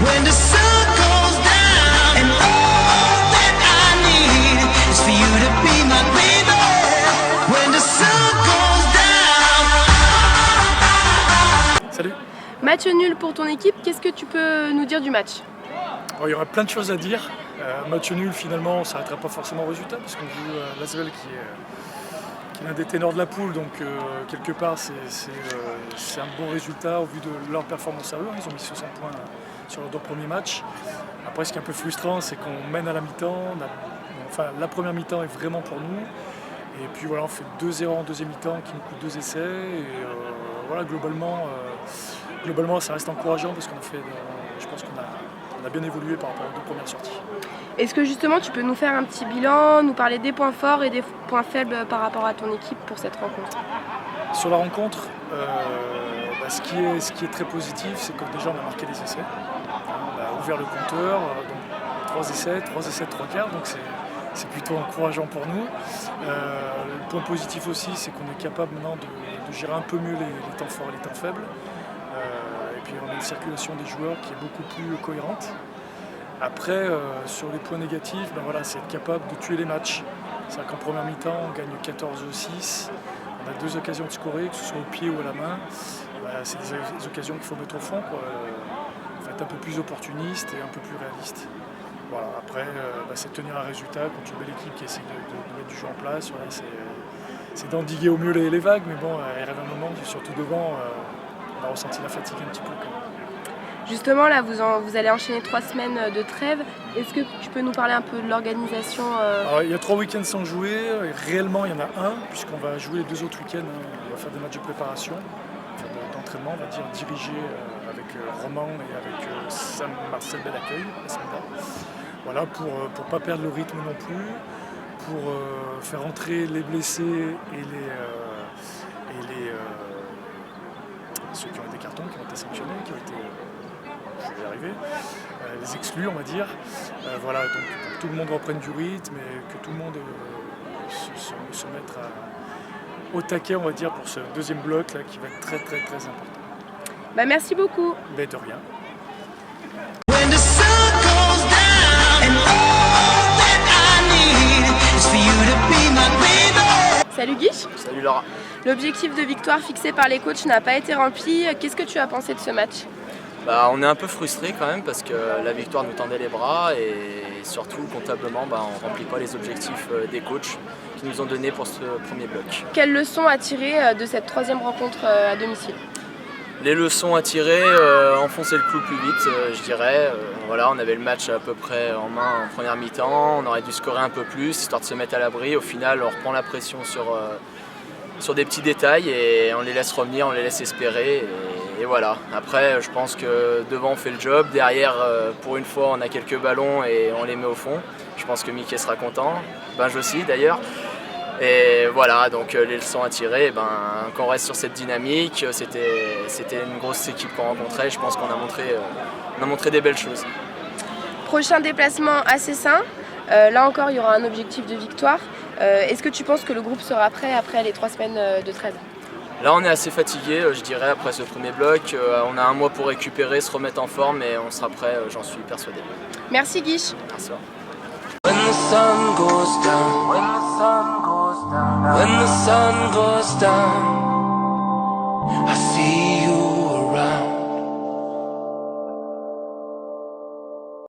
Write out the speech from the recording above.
when the sun goes down, and all that I need is for you to be my baby. When the sun goes down. Salut. Match nul pour ton équipe, qu'est-ce que tu peux nous dire du match? Il y aura plein de choses à dire. Match nul, finalement, on ne s'arrêtera pas forcément au résultat parce qu'on joue l'Asvel qui est l'un des ténors de la poule, donc quelque part c'est un bon résultat au vu de leur performance à eux. Ils ont mis 60 points sur leurs 2 premiers matchs. Après, ce qui est un peu frustrant, c'est qu'on mène à la mi-temps. La première mi-temps est vraiment pour nous. Et puis voilà, on fait 2 erreurs en deuxième mi-temps qui nous coûtent 2 essais. Et voilà, globalement, ça reste encourageant parce qu'on a fait, je pense qu'on a bien évolué par rapport aux 2 premières sorties. Est-ce que justement tu peux nous faire un petit bilan, nous parler des points forts et des points faibles par rapport à ton équipe pour cette rencontre? Sur la rencontre, ce qui est très positif, c'est que déjà on a marqué des essais. On a ouvert le compteur, donc 3 essais, 3 quarts, donc c'est plutôt encourageant pour nous. Le point positif aussi, c'est qu'on est capable maintenant de gérer un peu mieux les temps forts et les temps faibles. Et puis on a une circulation des joueurs qui est beaucoup plus cohérente. Après, sur les points négatifs, c'est être capable de tuer les matchs. C'est-à-dire qu'en première mi-temps, on gagne 14-6. On a 2 occasions de scorer, que ce soit au pied ou à la main. C'est des occasions qu'il faut mettre au fond, quoi. Faut être un peu plus opportuniste et un peu plus réaliste. Voilà. Après, c'est tenir un résultat contre une belle équipe qui essaie de mettre du jeu en place. Voilà, c'est d'endiguer au mieux les vagues, mais bon, il arrive un moment, surtout devant, on a ressenti la fatigue un petit peu. Justement, là, vous allez enchaîner 3 semaines de trêve. Est-ce que tu peux nous parler un peu de l'organisation? Alors, il y a 3 week-ends sans jouer. Et réellement, il y en a un, puisqu'on va jouer les 2 autres week-ends. On va faire des matchs de préparation, d'entraînement, on va dire, dirigés avec Roman et avec Marcel Bellaccueil à ce moment-là. Voilà, pour ne pas perdre le rythme non plus, pour faire entrer les blessés et ceux qui ont des cartons, qui ont été sanctionnés, qui ont été... je vais y arriver, les exclus on va dire. Voilà, donc pour que tout le monde reprenne du rythme et que tout le monde se mette au taquet on va dire pour ce 2e bloc là qui va être très très très important. Merci beaucoup. Mais de rien. When the sun goes down, and all that I need is for you to be my baby. Salut Guiche. Salut Laura. L'objectif de victoire fixé par les coachs n'a pas été rempli. Qu'est-ce que tu as pensé de ce match? On est un peu frustrés quand même parce que la victoire nous tendait les bras et surtout comptablement on ne remplit pas les objectifs des coachs qui nous ont donnés pour ce premier bloc. Quelles leçons à tirer de cette 3e rencontre à domicile? Les leçons à tirer, enfoncer le clou plus vite je dirais. Voilà, on avait le match à peu près en main en première mi-temps, on aurait dû scorer un peu plus histoire de se mettre à l'abri. Au final on reprend la pression sur des petits détails et on les laisse revenir, on les laisse espérer. Et voilà, après je pense que devant on fait le job, derrière pour une fois on a quelques ballons et on les met au fond. Je pense que Mickey sera content, Benj aussi d'ailleurs. Et voilà, donc les leçons à tirer, qu'on reste sur cette dynamique, c'était une grosse équipe qu'on rencontrait, je pense qu'on a montré des belles choses. Prochain déplacement à Cessin, là encore il y aura un objectif de victoire. Est-ce que tu penses que le groupe sera prêt après les 3 semaines de trêve? Là on est assez fatigué je dirais après ce premier bloc, on a un mois pour récupérer, se remettre en forme et on sera prêt, j'en suis persuadé. Merci Guiche. Merci. When the sun goes down, when the sun goes down, when the sun goes down.